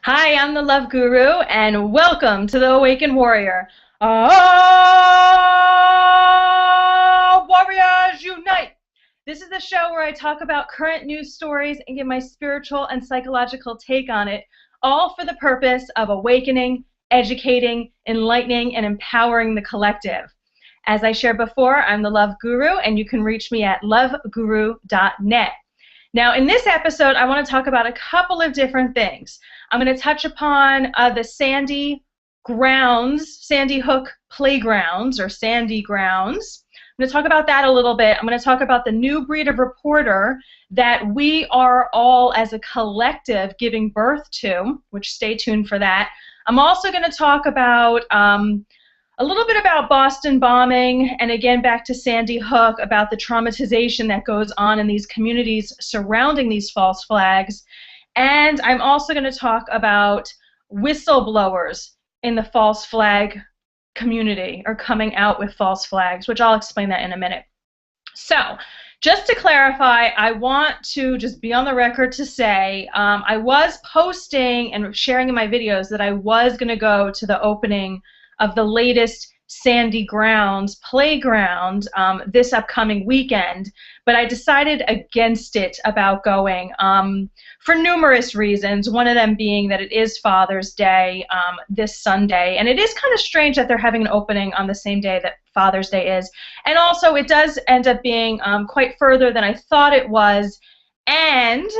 Hi, I'm the Love Guru, and welcome to the Awakened Warrior. Ah, Warriors Unite! This is the show where I talk about current news stories and give my spiritual and psychological take on it, all for the purpose of awakening, educating, enlightening, and empowering the collective. As I shared before, I'm the Love Guru, and you can reach me at loveguru.net. Now, in this episode, I want to talk about a couple of different things. I'm going to touch upon the Sandy Hook playgrounds, or Sandy grounds. I'm going to talk about that a little bit. I'm going to talk about the new breed of reporter that we are all as a collective giving birth to, which stay tuned for that. I'm also going to talk about a little bit about Boston bombing, and again back to Sandy Hook, about the traumatization that goes on in these communities surrounding these false flags. And I'm also going to talk about whistleblowers in the false flag community, or coming out with false flags, which I'll explain that in a minute. So, just to clarify, I want to just be on the record to say I was posting and sharing in my videos that I was going to go to the opening of the latest Sandy Grounds playground this upcoming weekend, but I decided against it about going for numerous reasons, one of them being that it is Father's Day this Sunday, and it is kind of strange that they're having an opening on the same day that Father's Day is, and also it does end up being quite further than I thought it was, and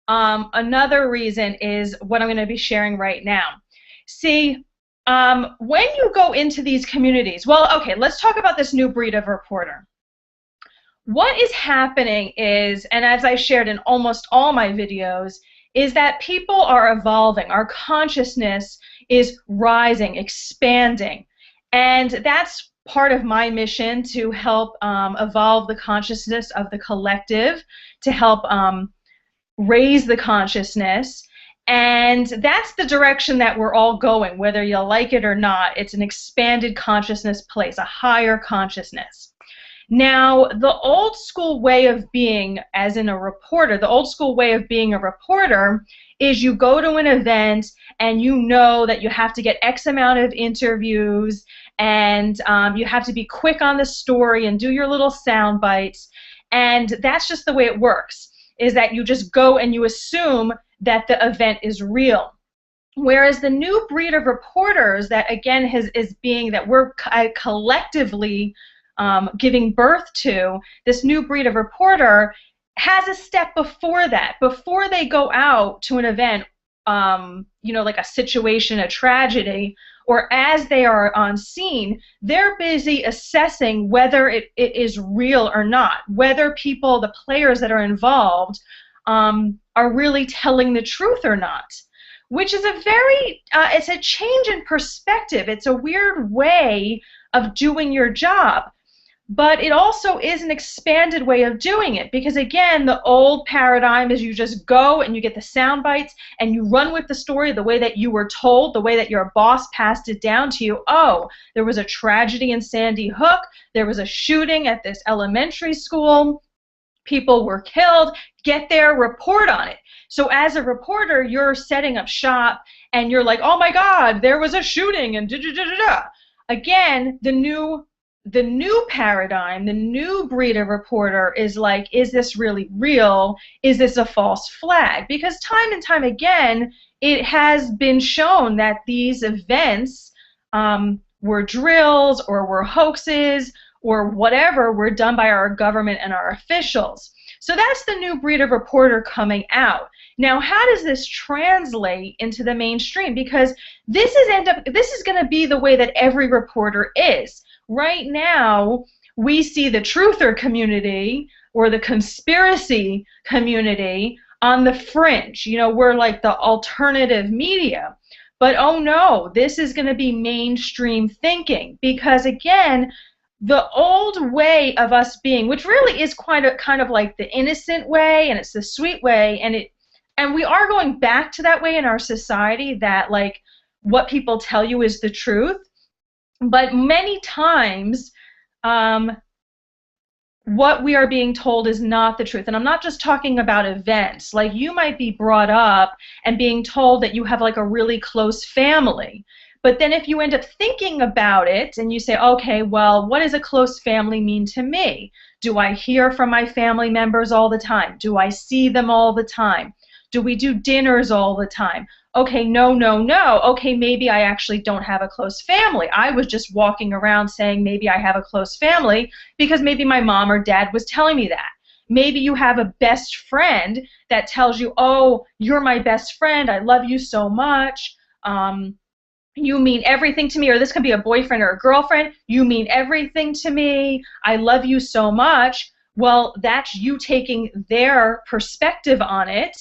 another reason is what I'm going to be sharing right now. See, when you go into these communities, well, okay, let's talk about this new breed of reporter. What is happening is, and as I shared in almost all my videos, is that people are evolving. Our consciousness is rising, expanding, and that's part of my mission, to help evolve the consciousness of the collective, to help raise the consciousness. And that's the direction that we're all going, whether you like it or not. It's an expanded consciousness place, a higher consciousness. Now, the old school way of being, as in a reporter, the old school way of being a reporter is you go to an event and you know that you have to get X amount of interviews, and you have to be quick on the story and do your little sound bites. And that's just the way it works, is that you just go and you assume that the event is real. Whereas the new breed of reporters that, again, is being that we're collectively giving birth to, this new breed of reporter has a step before that. Before they go out to an event, you know, like a situation, a tragedy, or as they are on scene, they're busy assessing whether it is real or not, whether people, the players that are involved, are really telling the truth or not, which is a very, it's a change in perspective. It's a weird way of doing your job, but it also is an expanded way of doing it, because again, the old paradigm is you just go and you get the sound bites and you run with the story the way that you were told, the way that your boss passed it down to you. Oh, there was a tragedy in Sandy Hook, there was a shooting at this elementary school, people were killed, get there, report on it. So as a reporter, you're setting up shop and you're like, oh my God, there was a shooting and da-da-da-da-da. Again, the new paradigm, the new breed of reporter is like, is this really real? Is this a false flag? Because time and time again, it has been shown that these events were drills or were hoaxes or whatever were done by our government and our officials. So that's the new breed of reporter coming out. Now, how does this translate into the mainstream? Because this is going to be the way that every reporter is. Right now, we see the truther community or the conspiracy community on the fringe. You know, we're like the alternative media. But oh no, this is going to be mainstream thinking, because again, the old way of us being, which really is kind of like the innocent way, and it's the sweet way, and we are going back to that way in our society, that like what people tell you is the truth. But many times what we are being told is not the truth. And I'm not just talking about events. Like, you might be brought up and being told that you have like a really close family. But then if you end up thinking about it and you say, okay, well, what does a close family mean to me? Do I hear from my family members all the time? Do I see them all the time? Do we do dinners all the time? Okay, no, no, no. Okay, maybe I actually don't have a close family. I was just walking around saying maybe I have a close family because maybe my mom or dad was telling me that. Maybe you have a best friend that tells you, oh, you're my best friend, I love you so much, you mean everything to me. Or this could be a boyfriend or a girlfriend, you mean everything to me, I love you so much. Well, that's you taking their perspective on it.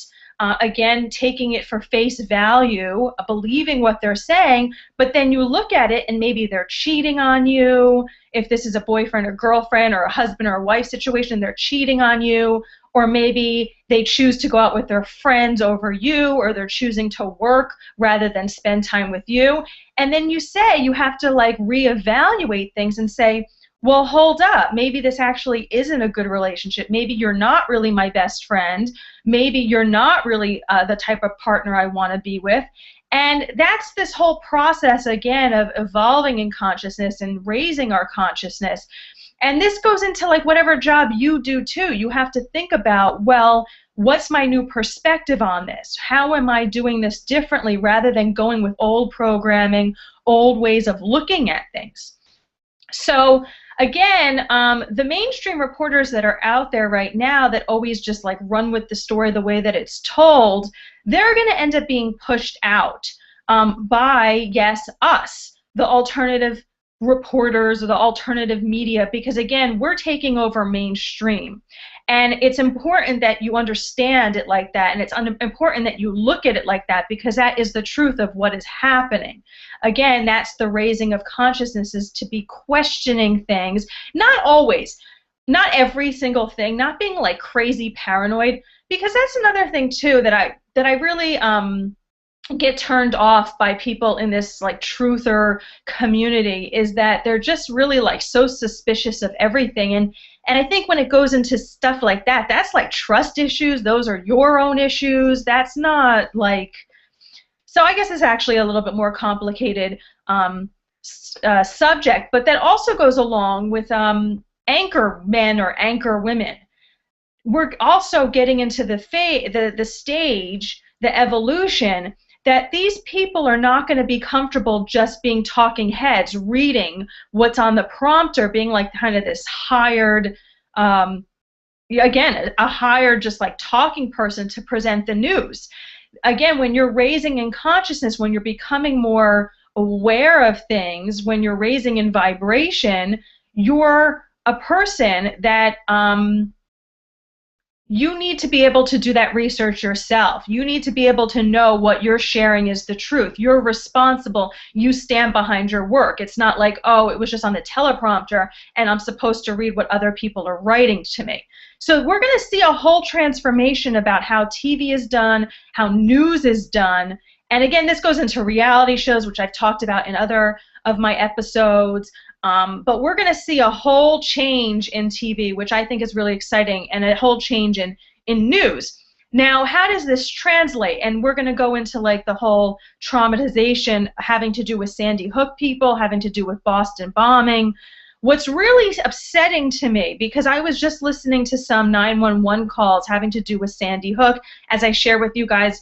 Again, taking it for face value, believing what they're saying, but then you look at it and maybe they're cheating on you. If this is a boyfriend or girlfriend or a husband or a wife situation, they're cheating on you. Or maybe they choose to go out with their friends over you, or they're choosing to work rather than spend time with you. And then you say, you have to like reevaluate things and say, well, hold up, maybe this actually isn't a good relationship. Maybe you're not really my best friend. Maybe you're not really the type of partner I want to be with. And that's this whole process, again, of evolving in consciousness and raising our consciousness. And this goes into like whatever job you do too. You have to think about, well, what's my new perspective on this? How am I doing this differently rather than going with old programming, old ways of looking at things? So again, the mainstream reporters that are out there right now that always just like run with the story the way that it's told, they're going to end up being pushed out by, yes, us, the alternative reporters or the alternative media, because again, we're taking over mainstream. And it's important that you understand it like that, and it's important that you look at it like that, because that is the truth of what is happening. Again, that's the raising of consciousness, is to be questioning things, not always, not every single thing, not being like crazy paranoid, because that's another thing too that I really get turned off by people in this like truther community, is that they're just really like so suspicious of everything. And I think when it goes into stuff like that, that's like trust issues. Those are your own issues. That's not like, so I guess it's actually a little bit more complicated subject, but that also goes along with anchor men or anchor women. We're also getting into the stage, the evolution, that these people are not going to be comfortable just being talking heads, reading what's on the prompter, being like kind of this hired, again, a hired just like talking person to present the news. Again, when you're raising in consciousness, when you're becoming more aware of things, when you're raising in vibration, you're a person that you need to be able to do that research yourself. You need to be able to know what you're sharing is the truth. You're responsible. You stand behind your work. It's not like, oh, it was just on the teleprompter and I'm supposed to read what other people are writing to me. So we're going to see a whole transformation about how TV is done, how news is done. And again, this goes into reality shows, which I've talked about in other of my episodes. But we're going to see a whole change in TV, which I think is really exciting, and a whole change in news. Now, how does this translate? And we're going to go into like the whole traumatization having to do with Sandy Hook people, having to do with Boston bombing. What's really upsetting to me, because I was just listening to some 911 calls having to do with Sandy Hook, as I share with you guys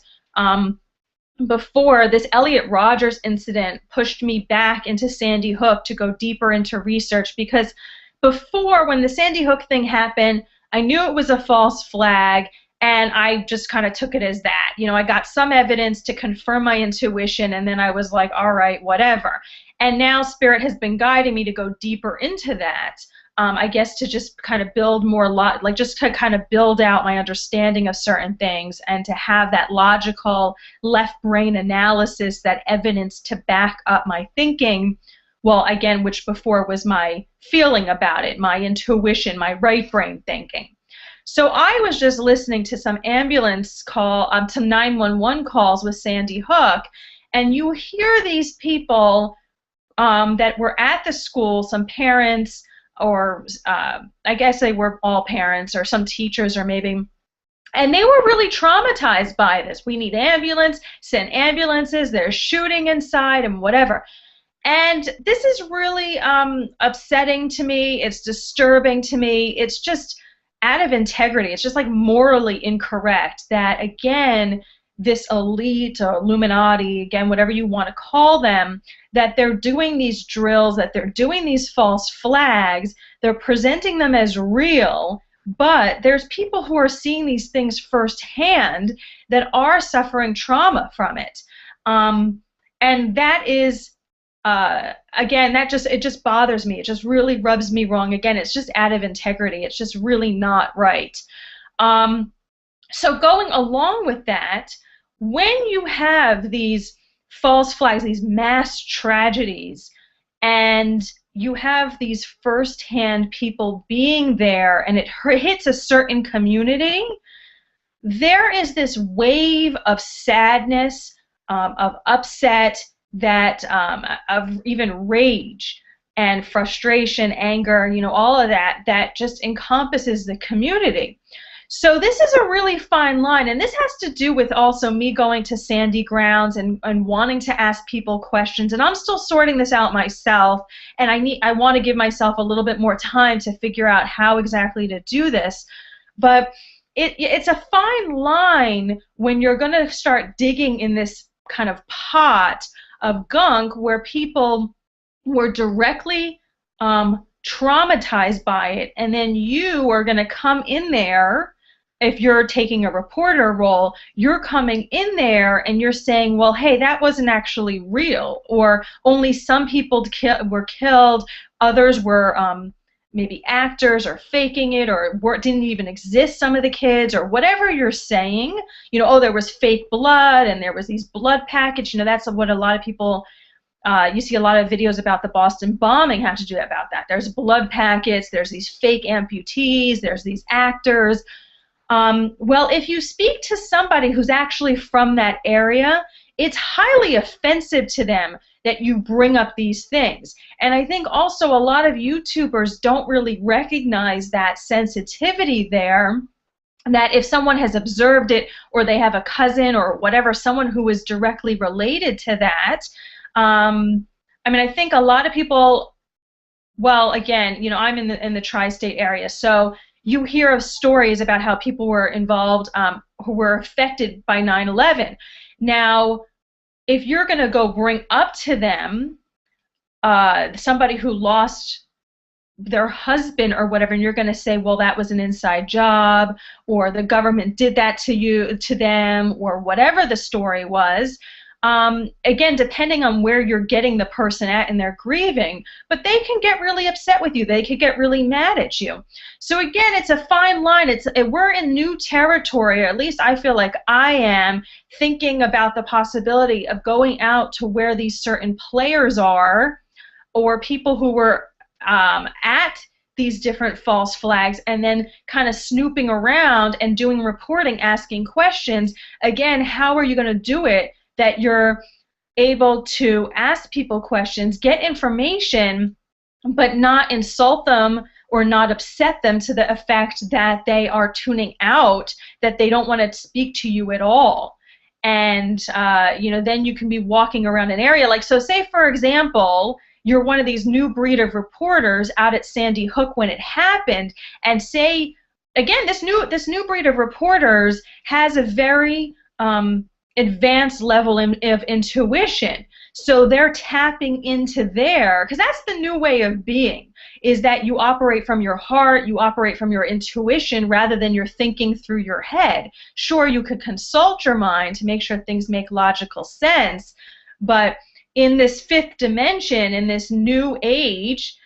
before, this Elliot Rodgers incident pushed me back into Sandy Hook to go deeper into research, because before, when the Sandy Hook thing happened, I knew it was a false flag, and I just kind of took it as that. You know, I got some evidence to confirm my intuition, and then I was like, all right, whatever. And now Spirit has been guiding me to go deeper into that. I guess to just kind of build more, like just to kind of build out my understanding of certain things, and to have that logical left brain analysis, that evidence to back up my thinking. Well, again, which before was my feeling about it, my intuition, my right brain thinking. So I was just listening to some ambulance call, to 911 calls with Sandy Hook, and you hear these people that were at the school, some parents, I guess they were all parents or some teachers or maybe. And they were really traumatized by this. We need ambulance, send ambulances, there's shooting inside and whatever. And this is really upsetting to me. It's disturbing to me. It's just out of integrity. It's just like morally incorrect that, again, this elite or Illuminati, again, whatever you want to call them, that they're doing these drills, that they're doing these false flags, they're presenting them as real, but there's people who are seeing these things firsthand that are suffering trauma from it. And that is, again, it just bothers me. It just really rubs me wrong. Again, it's just out of integrity. It's just really not right. So going along with that, when you have these false flags, these mass tragedies, and you have these firsthand people being there and it hits a certain community, there is this wave of sadness, of upset, that of even rage and frustration, anger, all of that just encompasses the community. So this is a really fine line, and this has to do with also me going to Sandy Grounds and wanting to ask people questions, and I'm still sorting this out myself, and I want to give myself a little bit more time to figure out how exactly to do this. But it's a fine line when you're going to start digging in this kind of pot of gunk where people were directly traumatized by it, and then you are going to come in there. If you're taking a reporter role, you're coming in there and you're saying, well, hey, that wasn't actually real, or only some people were killed, others were maybe actors or faking it, or didn't even exist, some of the kids, or whatever you're saying. Oh, there was fake blood and there was these blood packets. That's what a lot of people, you see a lot of videos about the Boston bombing have to do about that. There's blood packets, there's these fake amputees, there's these actors. Well, if you speak to somebody who's actually from that area, it's highly offensive to them that you bring up these things. And I think also a lot of YouTubers don't really recognize that sensitivity there, that if someone has observed it or they have a cousin or whatever, someone who is directly related to that, I think a lot of people, well, again, I'm in the tri-state area, so you hear of stories about how people were involved who were affected by 9/11. Now, if you're going to go bring up to them somebody who lost their husband or whatever, and you're going to say, well, that was an inside job, or the government did that to them, or whatever the story was, again, depending on where you're getting the person at in their grieving, but they can get really upset with you. They could get really mad at you. So again, it's a fine line. We're in new territory, or at least I feel like I am, thinking about the possibility of going out to where these certain players are, or people who were at these different false flags, and then kind of snooping around and doing reporting, asking questions. Again, how are you going to do it that you're able to ask people questions, get information, but not insult them or not upset them to the effect that they are tuning out, that they don't want to speak to you at all? And then you can be walking around an area like, so say for example, you're one of these new breed of reporters out at Sandy Hook when it happened, and say, again, this new breed of reporters has a very advanced level of intuition. So they're tapping into because that's the new way of being, is that you operate from your heart, you operate from your intuition rather than your thinking through your head. Sure, you could consult your mind to make sure things make logical sense, but in this fifth dimension, in this new age,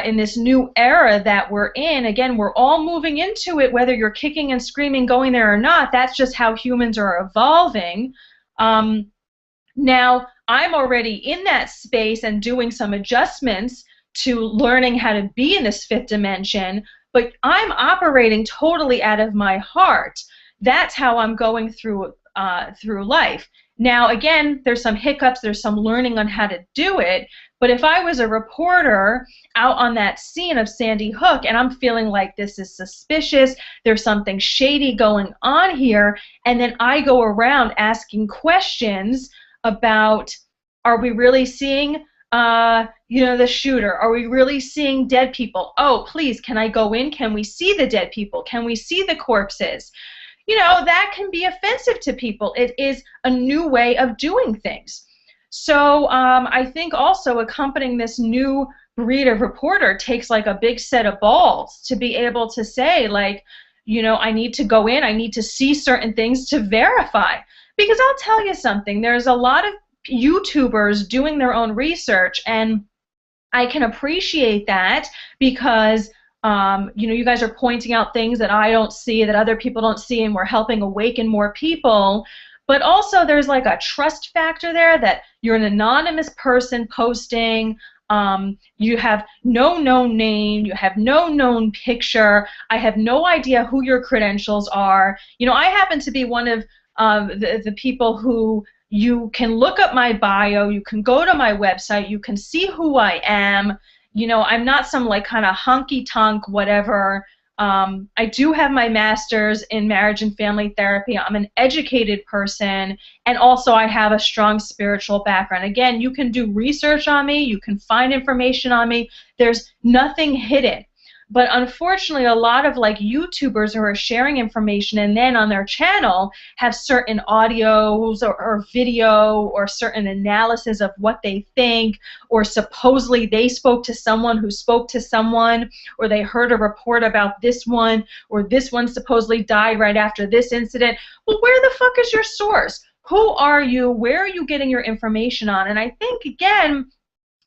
in this new era that we're in, again, we're all moving into it, whether you're kicking and screaming going there or not. That's just how humans are evolving. Now, I'm already in that space and doing some adjustments to learning how to be in this fifth dimension, but I'm operating totally out of my heart. That's how I'm going through through life. Now, again, there's some hiccups, there's some learning on how to do it, but if I was a reporter out on that scene of Sandy Hook and I'm feeling like this is suspicious, there's something shady going on here, and then I go around asking questions about, are we really seeing the shooter? Are we really seeing dead people? Oh, please, can I go in? Can we see the dead people? Can we see the corpses? That can be offensive to people. It is a new way of doing things. So I think also accompanying this new breed of reporter takes like a big set of balls to be able to say, like, I need to go in, I need to see certain things to verify. Because I'll tell you something, there's a lot of YouTubers doing their own research, and I can appreciate that because you guys are pointing out things that I don't see, that other people don't see, and we're helping awaken more people. But also there's like a trust factor there that you're an anonymous person posting. You have no known name, you have no known picture, I have no idea who your credentials are. I happen to be one of the people who, you can look up my bio, you can go to my website, you can see who I am. I'm not some like kind of honky-tonk whatever. I do have my master's in marriage and family therapy. I'm an educated person, and also I have a strong spiritual background. Again, you can do research on me, you can find information on me. There's nothing hidden. But unfortunately, a lot of like YouTubers who are sharing information and then on their channel have certain audios or video or certain analysis of what they think, or supposedly they spoke to someone who spoke to someone, or they heard a report about this one, or this one supposedly died right after this incident. Well, where the fuck is your source? Who are you? Where are you getting your information on? And I think, again,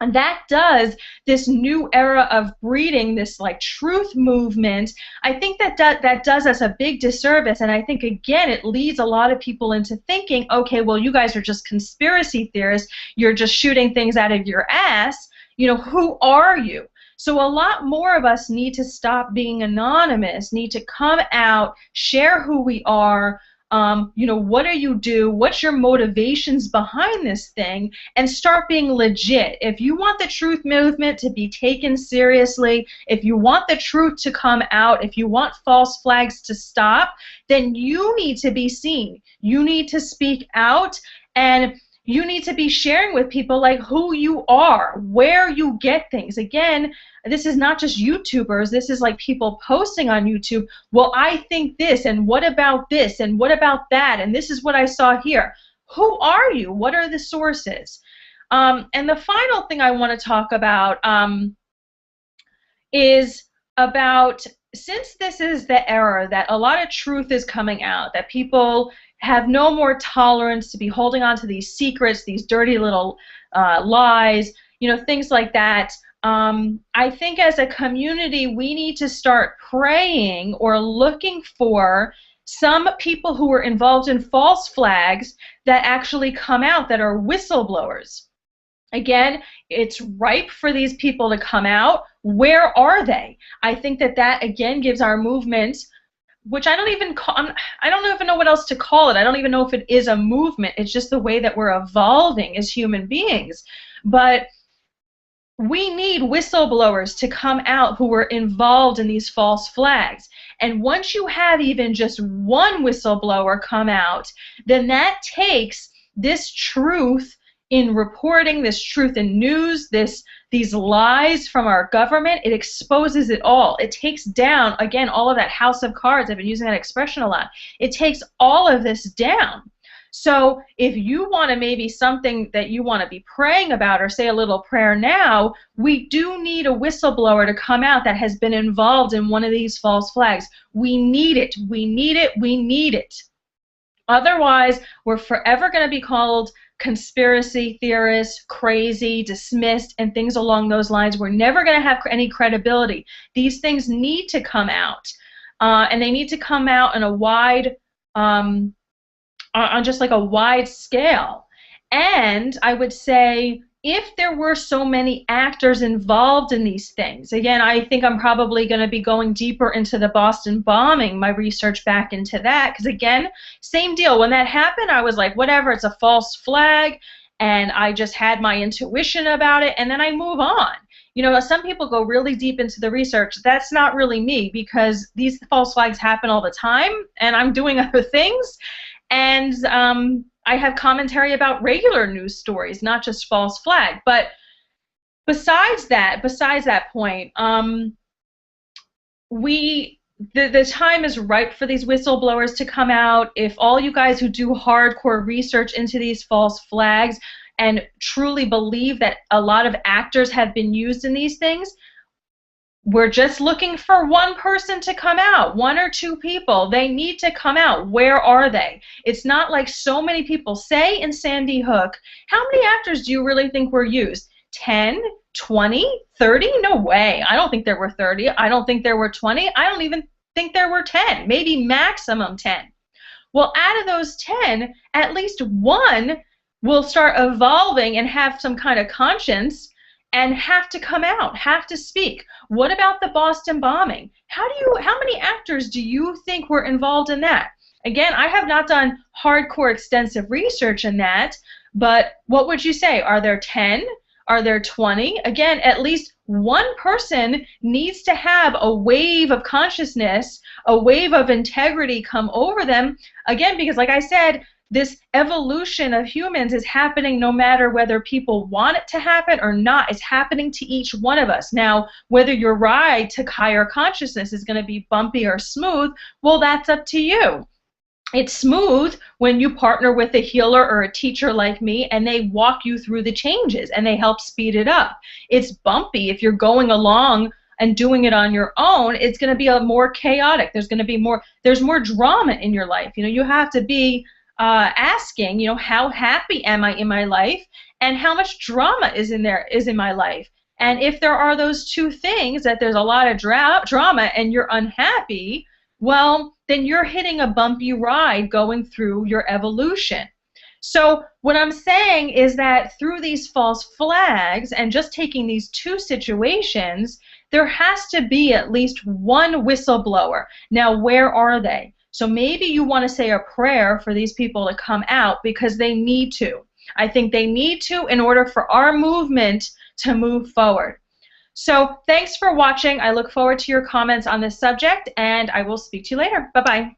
and that does this new era of breeding, this like truth movement, I think that does us a big disservice. And I think, again, it leads a lot of people into thinking, okay, well, you guys are just conspiracy theorists, you're just shooting things out of your ass. Who are you? So a lot more of us need to stop being anonymous, need to come out, share who we are. What do you do? What's your motivations behind this thing? And start being legit. If you want the truth movement to be taken seriously, if you want the truth to come out, if you want false flags to stop, then you need to be seen. You need to speak out, and you need to be sharing with people like who you are, where you get things. Again, this is not just YouTubers, this is like people posting on YouTube, well, I think this, and what about this, and what about that, and this is what I saw here. Who are you? What are the sources? And the final thing I want to talk about is about, since this is the era that a lot of truth is coming out, that people have no more tolerance to be holding on to these secrets, these dirty little lies, things like that. I think as a community we need to start praying or looking for some people who are involved in false flags that actually come out, that are whistleblowers. Again, it's ripe for these people to come out. Where are they? I think that again gives our movement, which I don't even know what else to call it. I don't even know if it is a movement. It's just the way that we're evolving as human beings. But we need whistleblowers to come out who were involved in these false flags. And once you have even just one whistleblower come out, then that takes this truth in reporting, this truth in news, these lies from our government, it exposes it all. It takes down, again, all of that house of cards. I've been using that expression a lot. It takes all of this down. So if you want to, maybe something that you want to be praying about, or say a little prayer now, we do need a whistleblower to come out that has been involved in one of these false flags. We need it. We need it. We need it. Otherwise, we're forever going to be called conspiracy theorists, crazy, dismissed, and things along those lines. We're never going to have any credibility. These things need to come out, and they need to come out in a wide, on just like a wide scale. And I would say if there were so many actors involved in these things, again, I think I'm probably going to be going deeper into the Boston bombing, my research back into that, because again, same deal. When that happened, I was like, whatever, it's a false flag, and I just had my intuition about it, and then I move on. You know, some people go really deep into the research. That's not really me, because these false flags happen all the time, and I'm doing other things, and I have commentary about regular news stories, not just false flag. But besides that point, the time is ripe for these whistleblowers to come out. If all you guys who do hardcore research into these false flags and truly believe that a lot of actors have been used in these things, we're just looking for one person to come out, 1 or 2 people. They need to come out. Where are they? It's not like so many people say in Sandy Hook. How many actors do you really think were used? 10, 20, 30? No way. I don't think there were 30. I don't think there were 20. I don't even think there were 10, maybe maximum 10. Well, out of those 10, at least 1 will start evolving and have some kind of conscience and have to come out, have to speak. What about the Boston bombing? How many actors do you think were involved in that? Again, I have not done hardcore extensive research in that, but what would you say? Are there 10? Are there 20? Again, at least 1 person needs to have a wave of consciousness, a wave of integrity come over them. Again, because like I said, this evolution of humans is happening no matter whether people want it to happen or not. It's happening to each one of us. Now, whether your ride to higher consciousness is going to be bumpy or smooth, well, that's up to you. It's smooth when you partner with a healer or a teacher like me and they walk you through the changes and they help speed it up. It's bumpy if you're going along and doing it on your own. It's going to be more chaotic. There's more drama in your life. You know, you have to be asking, you know, how happy am I in my life, and how much drama is in my life. And if there are those 2 things, that there's a lot of drama and you're unhappy, well, then you're hitting a bumpy ride going through your evolution. So what I'm saying is that through these false flags and just taking these 2 situations, there has to be at least 1 whistleblower. Now, where are they? So maybe you want to say a prayer for these people to come out, because they need to. I think they need to in order for our movement to move forward. So thanks for watching. I look forward to your comments on this subject, and I will speak to you later. Bye-bye.